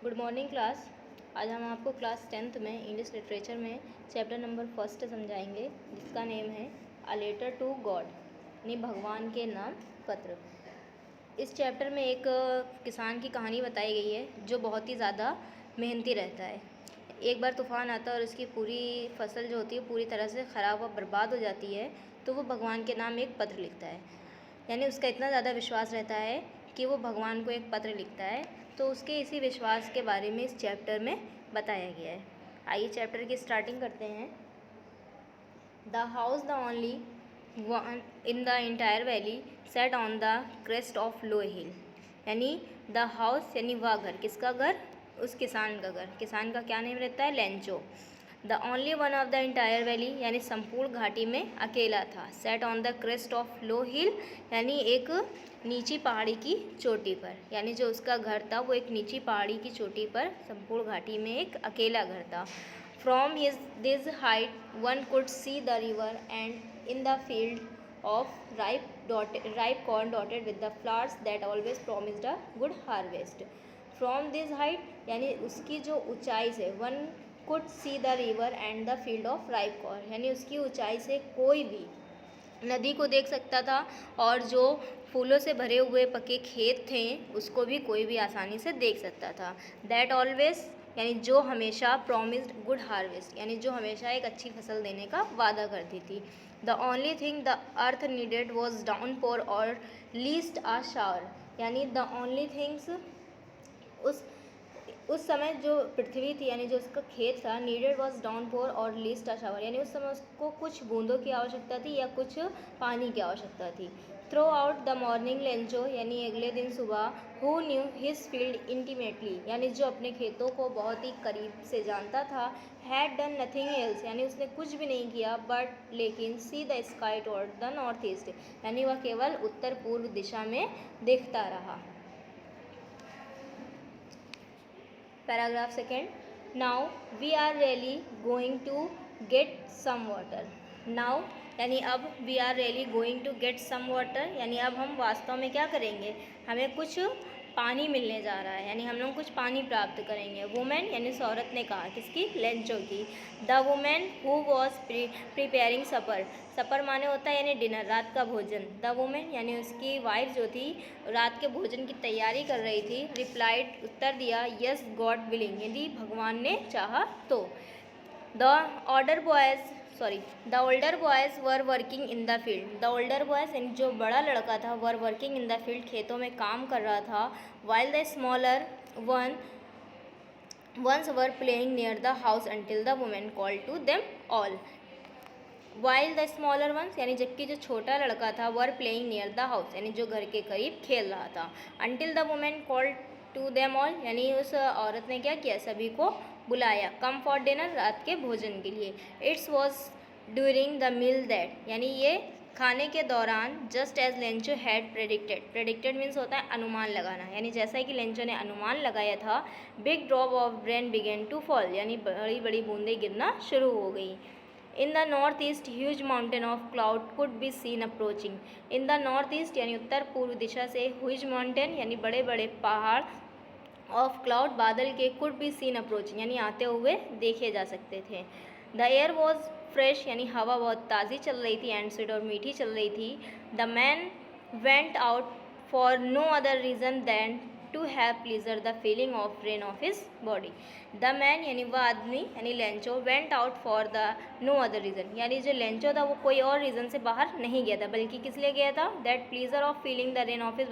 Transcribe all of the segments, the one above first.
Good morning class. आज हम आपको क्लास 10th में इंग्लिश लिटरेचर में चैप्टर नंबर 1 समझाएंगे, जिसका नेम है अ लेटर टू गॉड, यानी भगवान के नाम पत्र। इस चैप्टर में एक किसान की कहानी बताई गई है जो बहुत ही ज़्यादा मेहनती रहता है। एक बार तूफ़ान आता है और उसकी पूरी फसल जो होती है पूरी तरह से ख़राब और बर्बाद हो जाती है, तो वो भगवान के नाम एक पत्र लिखता है। यानी उसका इतना ज़्यादा विश्वास रहता है कि वो भगवान को एक पत्र लिखता है। तो उसके इसी विश्वास के बारे में इस चैप्टर में बताया गया है। आइए चैप्टर की स्टार्टिंग करते हैं। The house the only one in the entire valley set on the crest of low hill. यानी द हाउस यानी वह घर, किसका घर? उस किसान का घर। किसान का क्या नेम रहता है? Lencho. The only one of the entire valley यानी संपूर्ण घाटी में अकेला था। Set on the crest of low hill यानी एक नीची पहाड़ी की चोटी पर, यानी जो उसका घर था वो एक नीची पहाड़ी की चोटी पर संपूर्ण घाटी में एक अकेला घर था। From this height one could see the river and in the field of ripe corn dotted with the flowers that always promised a good harvest. From this height यानी उसकी जो ऊंचाई से, one could see the river and the field of ripe corn, यानी उसकी ऊंचाई से कोई भी नदी को देख सकता था और जो फूलों से भरे हुए पके खेत थे उसको भी कोई भी आसानी से देख सकता था। दैट ऑलवेज यानी जो हमेशा प्रॉमिस्ड गुड हार्वेस्ट, यानी जो हमेशा एक अच्छी फसल देने का वादा करती थी। The only thing the earth needed was downpour or least a shower, यानी द ओनली थिंग्स उस समय जो पृथ्वी थी यानी जो उसका खेत था, needed was downpour or least a shower, यानी उस समय उसको कुछ बूंदों की आवश्यकता थी या कुछ पानी की आवश्यकता थी। Through out the morning Lencho यानी अगले दिन सुबह, who knew his field intimately, यानी जो अपने खेतों को बहुत ही करीब से जानता था, हैड डन नथिंग एल्स, यानी उसने कुछ भी नहीं किया बट लेकिन see the sky toward the north east, यानी वह केवल उत्तर पूर्व दिशा में देखता रहा। Paragraph second, now we are really going to get some water. Now यानी अब, we are really going to get some water यानी अब हम वास्तव में क्या करेंगे, हमें कुछ पानी मिलने जा रहा है, यानी हम लोग कुछ पानी प्राप्त करेंगे। वुमेन यानी उस औरत ने कहा, किसकी? लेंचो की। The women who was preparing supper, supper माने होता है यानी डिनर, रात का भोजन। द वुमेन यानी उसकी वाइफ जो थी रात के भोजन की तैयारी कर रही थी, रिप्लाइड उत्तर दिया, यस गॉड विलिंग, यदि भगवान ने चाहा तो। The older boys were working in the field, the older boys यानी जो बड़ा लड़का था, were working in the field खेतों में काम कर रहा था। While the smaller ones were playing near the house until the women called to them all. While the smaller ones यानी जबकि जो छोटा लड़का था, were playing near the house यानी जो घर के करीब खेल रहा था। Until the women called to them all यानी उस औरत ने क्या किया, सभी को बुलाया। कम फॉर डिनर, रात के भोजन के लिए। It's was during the meal that यानी ये खाने के दौरान, just as Lencho had predicted, predicted means होता है अनुमान लगाना, यानी जैसा कि लेंचो ने अनुमान लगाया था, big drop of rain began to fall यानी बड़ी बड़ी बूंदें गिरना शुरू हो गई। In the north east huge mountain of cloud could be seen approaching. In the north east यानी उत्तर पूर्व दिशा से, ह्यूज माउंटेन यानी बड़े बड़े पहाड़, ऑफ क्लाउड बादल के, कुड बी सीन अप्रोचिंग यानी आते हुए देखे जा सकते थे। द एयर वॉज फ्रेश यानी हवा बहुत ताज़ी चल रही थी, एंड स्वीट और मीठी चल रही थी। The man went out for no other reason than to have pleasure the feeling of rain of his body. The man यानी वह आदमी यानी Lencho, went out for the no other reason यानी जो लेंचो था वो कोई और रीज़न से बाहर नहीं गया था, बल्कि किस लिए गया था? That pleaser of feeling the rain of his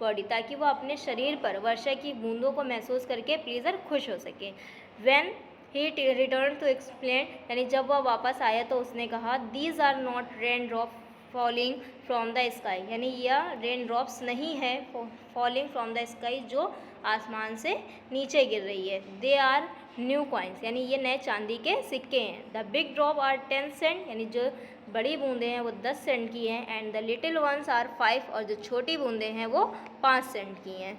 body, ताकि वह अपने शरीर पर वर्षा की बूंदों को महसूस करके प्लीजर खुश हो सके। When he return to explain यानी जब वह वापस आया तो उसने कहा, these are not rain drop falling from the sky यानी यह रेन ड्रॉप्स नहीं है फॉलिंग फ्रॉम द स्काई जो आसमान से नीचे गिर रही है। दे आर न्यू कॉइन्स यानी ये नए चांदी के सिक्के हैं। The big drop are 10 cent यानी जो बड़ी बूंदें हैं वो 10 सेंट की हैं। And the little ones are 5 और जो छोटी बूंदें हैं वो 5 सेंट की हैं।